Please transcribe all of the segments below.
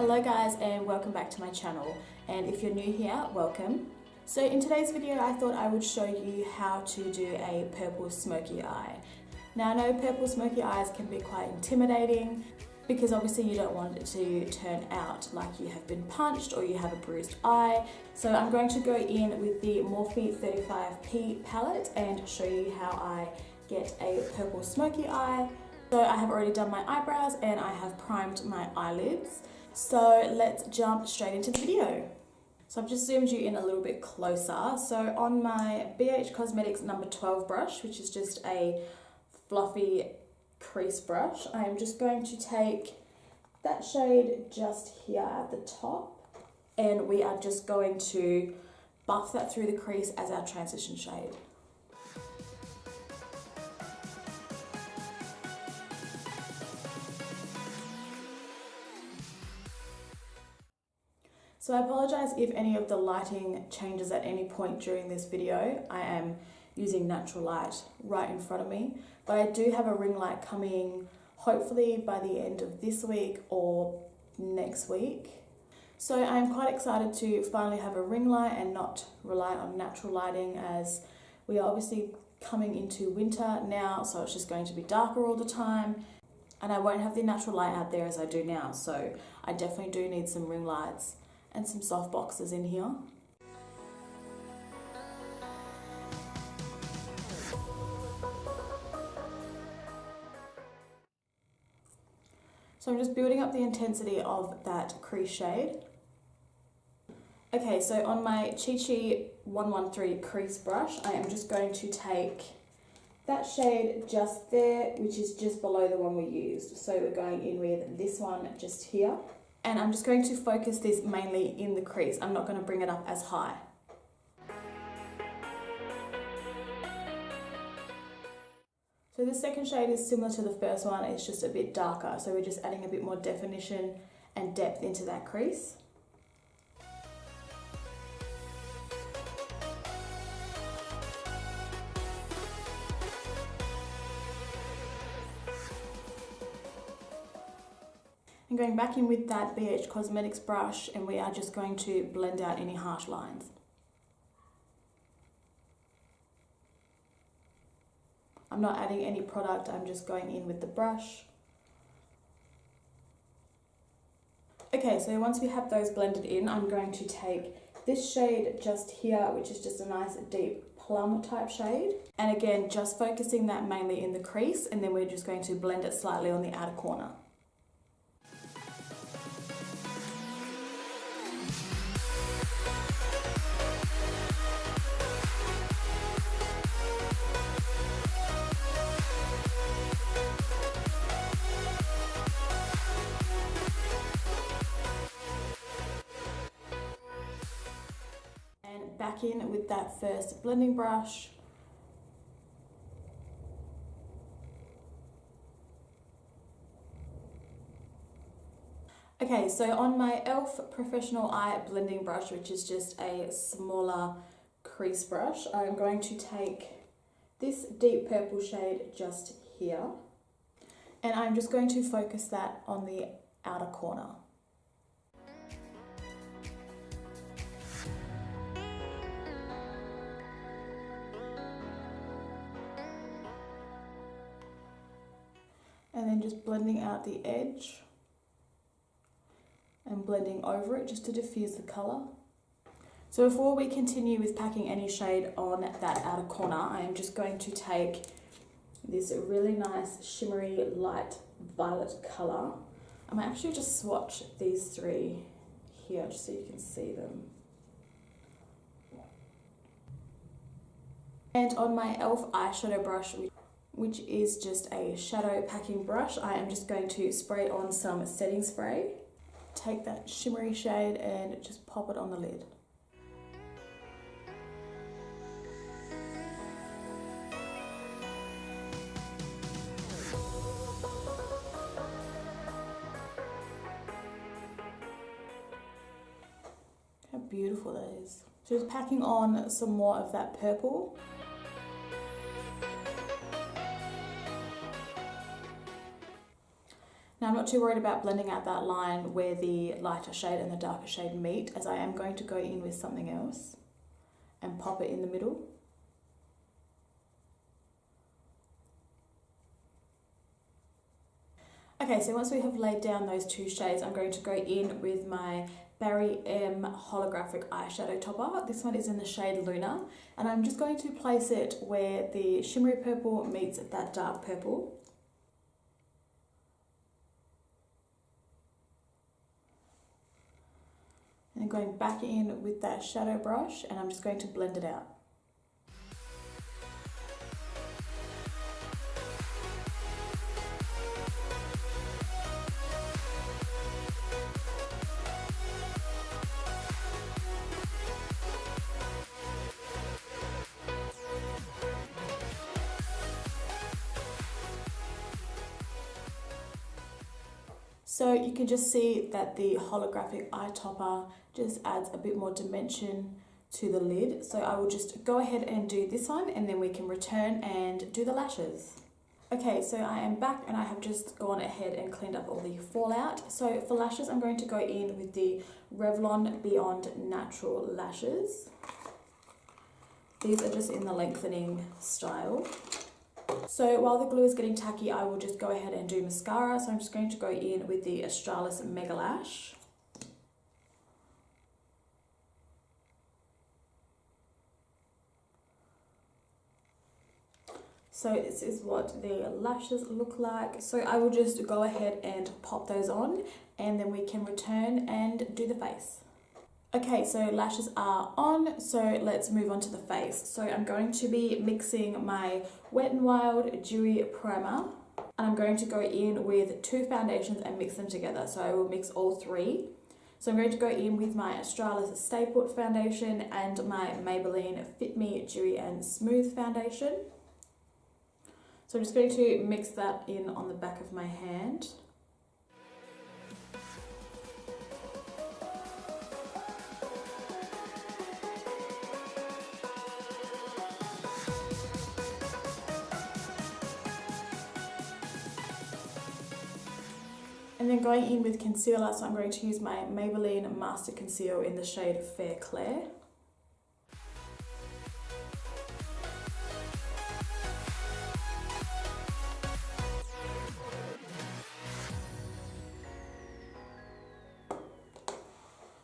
Hello guys and welcome back to my channel, and if you're new here, welcome. So in today's video I thought I would show you how to do a purple smoky eye. Now I know purple smoky eyes can be quite intimidating because obviously you don't want it to turn out like you have been punched or you have a bruised eye. So I'm going to go in with the Morphe 35P palette and show you how I get a purple smoky eye. So I have already done my eyebrows and I have primed my eyelids. So let's jump straight into the video. So I've just zoomed you in a little bit closer. So on my BH Cosmetics number 12 brush, which is just a fluffy crease brush, I am just going to take that shade just here at the top, and we are just going to buff that through the crease as our transition shade. So I apologize if any of the lighting changes at any point during this video. I am using natural light right in front of me, but I do have a ring light coming hopefully by the end of this week or next week. So I'm quite excited to finally have a ring light and not rely on natural lighting, as we are obviously coming into winter now, so it's just going to be darker all the time and I won't have the natural light out there as I do now. So I definitely do need some ring lights and some soft boxes in here. So I'm just building up the intensity of that crease shade. Okay, so on my Chi Chi 113 crease brush, I am just going to take that shade just there, which is just below the one we used. So we're going in with this one just here. And I'm just going to focus this mainly in the crease. I'm not going to bring it up as high. So the second shade is similar to the first one, it's just a bit darker. So we're just adding a bit more definition and depth into that crease. And going back in with that BH Cosmetics brush, and we are just going to blend out any harsh lines. I'm not adding any product, I'm just going in with the brush. Okay, so once we have those blended in, I'm going to take this shade just here, which is just a nice deep plum type shade. And again, just focusing that mainly in the crease, and then we're just going to blend it slightly on the outer corner. Back in with that first blending brush. Okay, so on my e.l.f. Professional Eye blending brush, which is just a smaller crease brush, I'm going to take this deep purple shade just here, and I'm just going to focus that on the outer corner. And then just blending out the edge and blending over it just to diffuse the colour. So before we continue with packing any shade on that outer corner, I am just going to take this really nice shimmery light violet colour. I might actually just swatch these three here just so you can see them. And on my e.l.f. eyeshadow brush, which is just a shadow packing brush, I am just going to spray on some setting spray. Take that shimmery shade and just pop it on the lid. How beautiful that is. So just packing on some more of that purple. Now I'm not too worried about blending out that line where the lighter shade and the darker shade meet, as I am going to go in with something else and pop it in the middle. Okay, so once we have laid down those two shades, I'm going to go in with my Barry M Holographic Eyeshadow Topper. This one is in the shade Luna, and I'm just going to place it where the shimmery purple meets that dark purple. And going back in with that shadow brush, and I'm just going to blend it out. So you can just see that the holographic eye topper just adds a bit more dimension to the lid. So I will just go ahead and do this one, and then we can return and do the lashes. Okay, so I am back and I have just gone ahead and cleaned up all the fallout. So for lashes, I'm going to go in with the Revlon Beyond Natural Lashes. These are just in the lengthening style. So while the glue is getting tacky, I will just go ahead and do mascara. So I'm just going to go in with the Australis MegaLash. So this is what the lashes look like. So I will just go ahead and pop those on, and then we can return and do the face. Okay, so lashes are on, so let's move on to the face. So I'm going to be mixing my Wet n Wild Dewy Primer, and I'm going to go in with two foundations and mix them together. So I will mix all three. So I'm going to go in with my Australis Stayput foundation and my Maybelline Fit Me Dewy and Smooth foundation. So I'm just going to mix that in on the back of my hand. And then going in with concealer, so I'm going to use my Maybelline Master Conceal in the shade Fair Clair.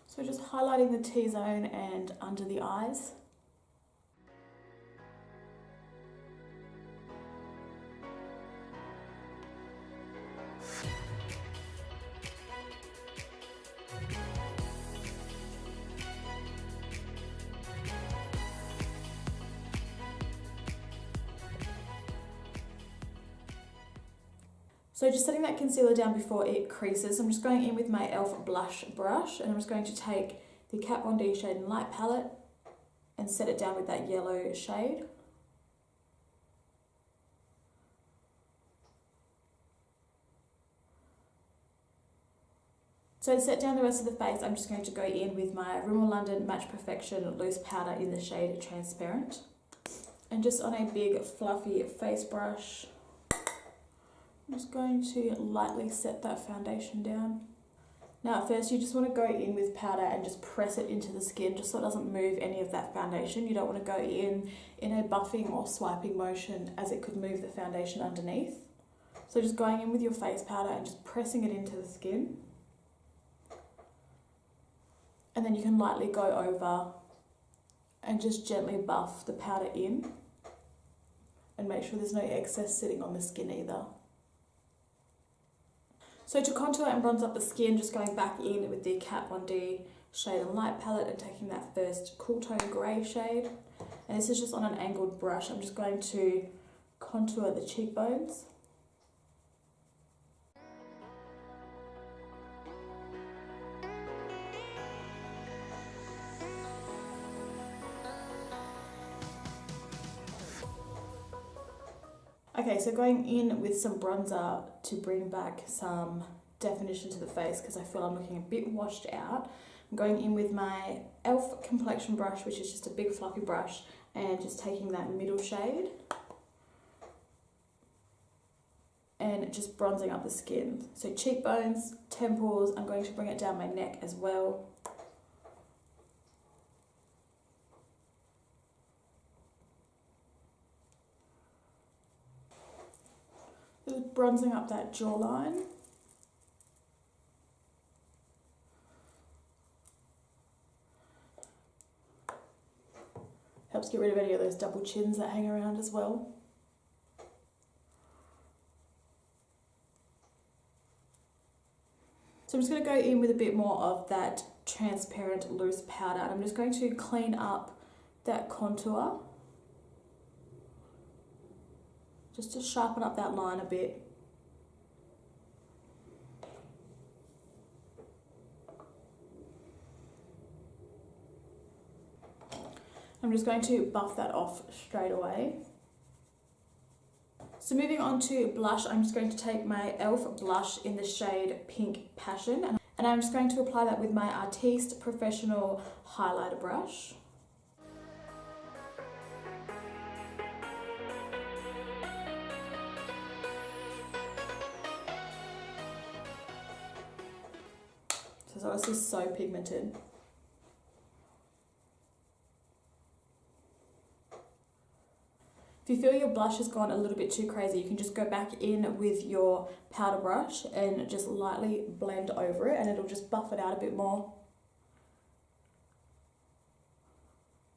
So just highlighting the T-zone and under the eyes. So just setting that concealer down before it creases, I'm just going in with my e.l.f. blush brush, and I'm just going to take the Kat Von D Shade and Light palette and set it down with that yellow shade. So to set down the rest of the face, I'm just going to go in with my Rimmel London Match Perfection loose powder in the shade Transparent. And just on a big fluffy face brush, I'm just going to lightly set that foundation down. Now at first you just want to go in with powder and just press it into the skin just so it doesn't move any of that foundation. You don't want to go in a buffing or swiping motion, as it could move the foundation underneath. So just going in with your face powder and just pressing it into the skin. And then you can lightly go over and just gently buff the powder in, and make sure there's no excess sitting on the skin either. So to contour and bronze up the skin, just going back in with the Kat Von D Shade and Light palette and taking that first cool tone grey shade. And this is just on an angled brush. I'm just going to contour the cheekbones. Okay, so going in with some bronzer to bring back some definition to the face, because I feel I'm looking a bit washed out. I'm going in with my e.l.f. complexion brush, which is just a big fluffy brush, and just taking that middle shade. and just bronzing up the skin. So cheekbones, temples, I'm going to bring it down my neck as well. Just bronzing up that jawline. Helps get rid of any of those double chins that hang around as well. So I'm just going to go in with a bit more of that transparent loose powder, and I'm just going to clean up that contour just to sharpen up that line a bit. I'm just going to buff that off straight away. So moving on to blush, I'm just going to take my e.l.f. blush in the shade Pink Passion, and I'm just going to apply that with my Artiste Professional highlighter brush. So it's honestly so pigmented. If you feel your blush has gone a little bit too crazy, you can just go back in with your powder brush and just lightly blend over it, and it'll just buff it out a bit more.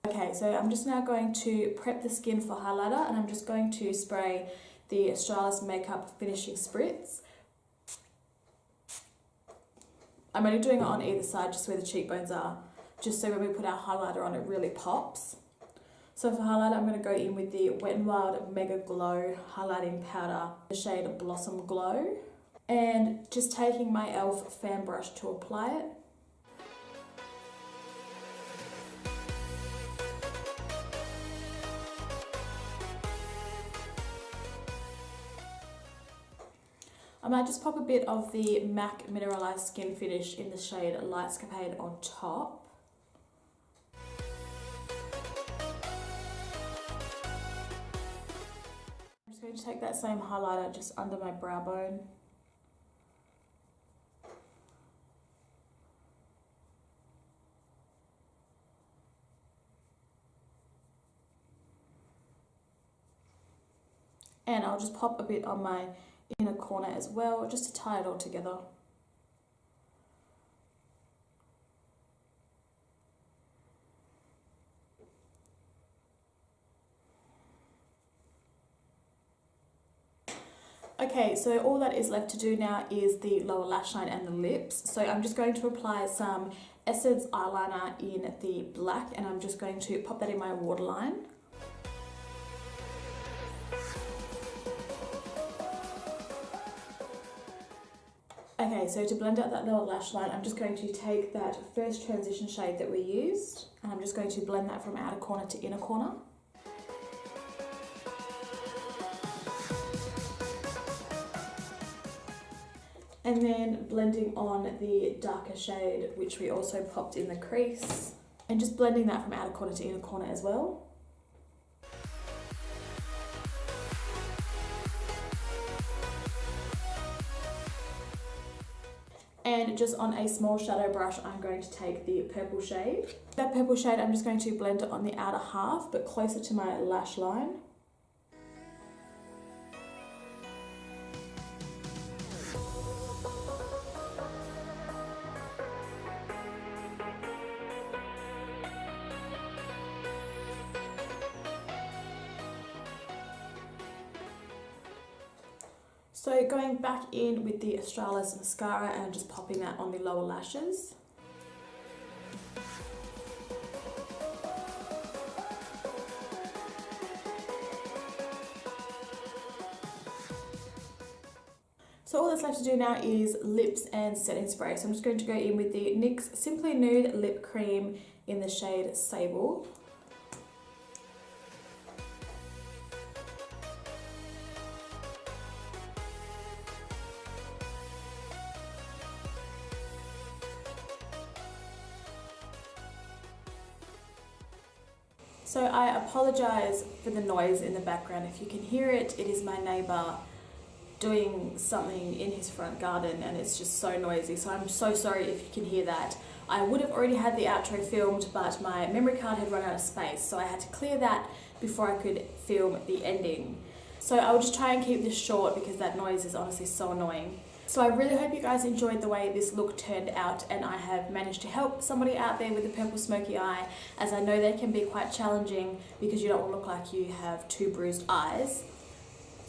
Okay, so I'm just now going to prep the skin for highlighter, and I'm just going to spray the Australis Makeup Finishing Spritz. I'm only doing it on either side, just where the cheekbones are, just so when we put our highlighter on it really pops. So for highlighter, I'm going to go in with the Wet n Wild MegaGlo highlighting powder, the shade Blossom Glow, and just taking my e.l.f. fan brush to apply it. I might just pop a bit of the MAC Mineralize Skin Finish in the shade Lightscapade on top. I'm going to take that same highlighter just under my brow bone. And I'll just pop a bit on my inner corner as well, just to tie it all together. Okay, so all that is left to do now is the lower lash line and the lips. So I'm just going to apply some Essence eyeliner in the black, and I'm just going to pop that in my waterline. Okay, so to blend out that lower lash line, I'm just going to take that first transition shade that we used, and I'm just going to blend that from outer corner to inner corner. And then blending on the darker shade, which we also popped in the crease, and just blending that from outer corner to inner corner as well. And just on a small shadow brush, I'm going to take the purple shade. That purple shade, I'm just going to blend it on the outer half, but closer to my lash line. So going back in with the Australis mascara and just popping that on the lower lashes. So all that's left to do now is lips and setting spray. So I'm just going to go in with the NYX Simply Nude Lip Cream in the shade Sable. So I apologise for the noise in the background. If you can hear it, it is my neighbour doing something in his front garden and it's just so noisy, so I'm so sorry if you can hear that. I would have already had the outro filmed, but my memory card had run out of space, so I had to clear that before I could film the ending. So I will just try and keep this short because that noise is honestly so annoying. So I really hope you guys enjoyed the way this look turned out, and I have managed to help somebody out there with the purple smoky eye, as I know they can be quite challenging because you don't want to look like you have two bruised eyes.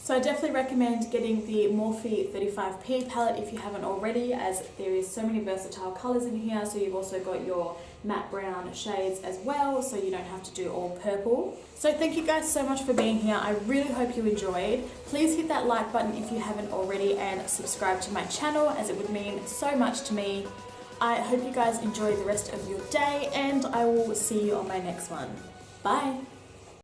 So I definitely recommend getting the Morphe 35P palette if you haven't already, as there is so many versatile colours in here. So you've also got your matte brown shades as well, so you don't have to do all purple. So thank you guys so much for being here. I really hope you enjoyed. Please hit that like button if you haven't already, and subscribe to my channel, as it would mean so much to me. I hope you guys enjoy the rest of your day, and I will see you on my next one. Bye!